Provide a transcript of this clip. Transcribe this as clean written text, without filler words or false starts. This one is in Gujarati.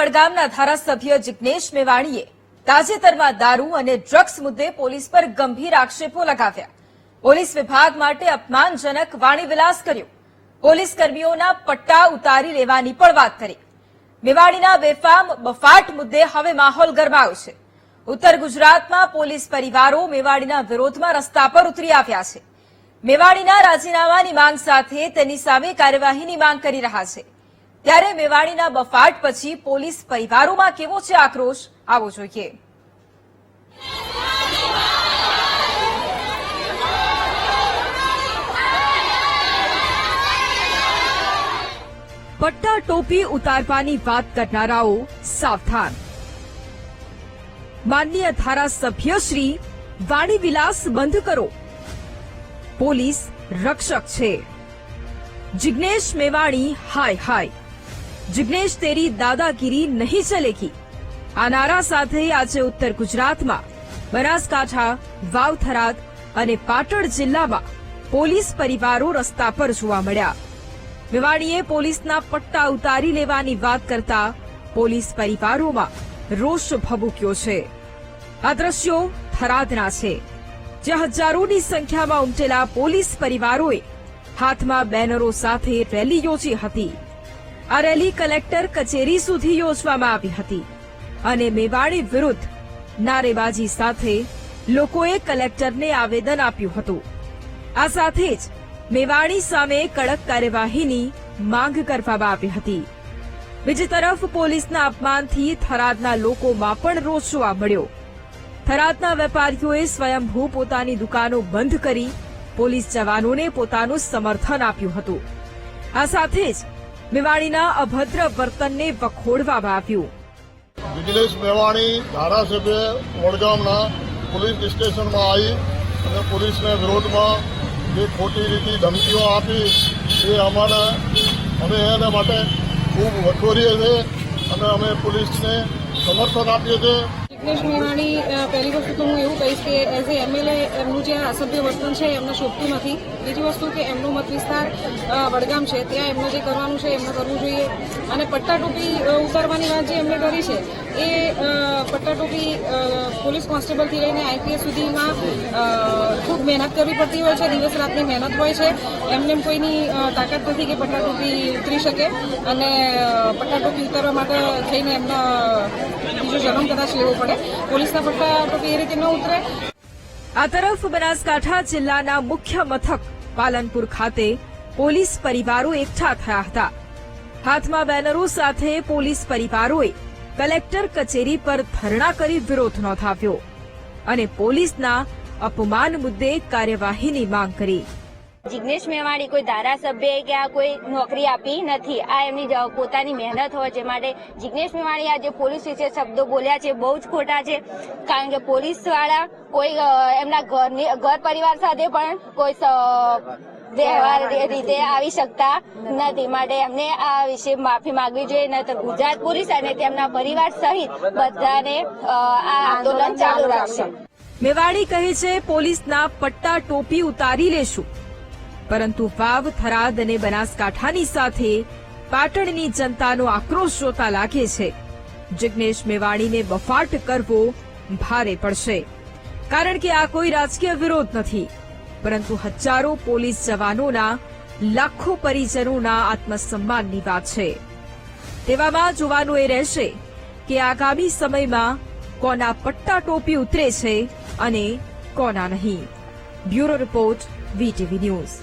વડગામના ધારાસભ્ય જિગ્નેશ મેવાણીએ તાજેતરમાં દારૂ અને ડ્રગ્સ મુદ્દે પોલીસ પર ગંભીર આક્ષેપો લગાવ્યા. પોલીસ વિભાગ માટે અપમાનજનક વાણીવિલાસ કર્યો. પોલીસ કર્મીઓના પટ્ટા ઉતારી લેવાની પણ વાત કરી. મેવાણીના બેફામ બફાટ મુદ્દે હવે માહોલ ગરમાયો છે. ઉત્તર ગુજરાતમાં પોલીસ પરિવારો મેવાણીના વિરોધમાં રસ્તા પર ઉતરી આવ્યા છે. મેવાણીના રાજીનામાની માંગ સાથે તેની સામે કાર્યવાહીની માંગ કરી રહ્યા છે. ત્યારે મેવાણીના બફાટ પછી પોલીસ પરિવારોમાં કેવો છે આક્રોશ, આવો જોઈએ. પટ્ટા ટોપી ઉતારવાની વાત કરનારાઓ સાવધાન. માનનીય ધારાસભ્ય શ્રી, વાણીવિલાસ બંધ કરો. પોલીસ રક્ષક છે. જિગ્નેશ મેવાણી હાય હાય. જિગ્નેશ તેરી દાદાગીરી નહીં ચલેગી. આ નારા સાથે આજે ઉત્તર ગુજરાતમાં બનાસકાંઠા, વાવ, થરાદ અને પાટણ જિલ્લામાં પોલીસ પરિવારો રસ્તા પર જોવા મળ્યા. મેવાણીએ પોલીસના પટ્ટા ઉતારી લેવાની વાત કરતા પોલીસ પરિવારોમાં રોષ ભભૂક્યો છે. આ દ્રશ્યો થરાદના છે, જ્યાં હજારોની સંખ્યામાં ઉમટેલા પોલીસ પરિવારોએ હાથમાં બેનરો સાથે રેલી યોજી હતી. આ રેલી કલેક્ટર કચેરી સુધી યોજવામાં આવી હતી અને મેવાણી વિરુદ્ધ નારેબાજી સાથે લોકોએ કલેક્ટરને આવેદન આપ્યું હતું. આ સાથે જ મેવાણી સામે કડક કાર્યવાહીની માંગ કરવામાં આવી હતી. બીજી તરફ પોલીસના અપમાનથી થરાદના લોકોમાં પણ રોષ જોવા મળ્યો. થરાદના વેપારીઓએ સ્વયંભૂ પોતાની દુકાનો બંધ કરી પોલીસ જવાનોને પોતાનું સમર્થન આપ્યું હતું. આ સાથે જ મેવાણીના અભદ્ર વર્તનને વખોડવામાં આવ્યું. જિગ્નેશ મેવાણી ધારાસભ્ય વડગામના પોલીસ સ્ટેશનમાં આવી અને પોલીસના વિરોધમાં જે ખોટી રીતે ધમકીઓ આપી એ અમે એના માટે ખૂબ વખોરીએ છીએ અને અમે પોલીસને સમર્થન આપીએ છીએ. જિગ્નેશ મેવાણી, પહેલી વસ્તુ તો હું એવું કહીશ કે એઝ એ એમએલએ એમનું જે અસભ્ય વર્તન છે એમને શોભતું નથી. બીજી વસ્તુ કે એમનો મત વિસ્તાર વડગામ છે, ત્યાં એમને જે કરવાનું છે એમને કરવું જોઈએ. અને પટ્ટા ટોપી ઉતારવાની વાત જે એમને કરી છે એ પટ્ટા ટોપી પોલીસ કોન્સ્ટેબલથી લઈને આઈપીએસ સુધીમાં ખૂબ મહેનત કરવી પડતી હોય છે, દિવસ રાતની મહેનત હોય છે. એમને કોઈની તાકાત નથી કે પટ્ટા ટોપી ઉતરી શકે અને પટ્ટા ટોપી ઉતારવા માટે થઈને એમનો બીજો જન્મ કદાચ લેવો પડે. પોલીસના પટ્ટા ટોપી એ રીતે ન ઉતરે. આ તરફ બનાસકાંઠા જિલ્લાના મુખ્ય મથક પાલનપુર ખાતે પોલીસ પરિવારો એકઠા થયા હતા. હાથમાં બેનરો સાથે પોલીસ પરિવારોએ કલેક્ટર કચેરી પર ધરણા કરી વિરોધ નોંધાવ્યો અને પોલીસના અપમાન મુદ્દે કાર્યવાહીની માંગ કરી. જિગ્નેશ મેવાણી કોઈ ધારાસભ્ય કે આ કોઈ નોકરી આપી નથી. આ એમની પોતાની મહેનત હોય છે. માટે જિગ્નેશ મેવાણી આ જે પોલીસ વિશે શબ્દો બોલ્યા છે બહુ જ ખોટા છે. કારણ કે પોલીસ વાળા કોઈ એમના ઘર પરિવાર સાથે પણ કોઈ વ્યવહાર રીતે આવી શકતા નથી. માટે એમને આ વિશે માફી માંગવી જોઈએ, નહીતર ગુજરાત પોલીસ અને તેમના પરિવાર સહિત બધાને આ આંદોલન ચાલુ રાખશે. મેવાણી કહે છે પોલીસના પટ્ટા ટોપી ઉતારી લેશું, પરંતુ વાવ, થરાદ અને બનાસકાંઠાની સાથે પાટણની જનતાનો આક્રોશ જોતા લાગે છે જિગ્નેશ મેવાણીને બફાટ કરવો ભારે પડશે. કારણ કે આ કોઈ રાજકીય વિરોધ નથી, પરંતુ હજારો પોલીસ જવાનોના, લાખો પરિજનોના આત્મસન્માનની વાત છે. તેવામાં જોવાનું એ રહેશે કે આગામી સમયમાં કોના પટ્ટા ટોપી ઉતરે છે અને કોના નહીં. Bureau report, VTV news.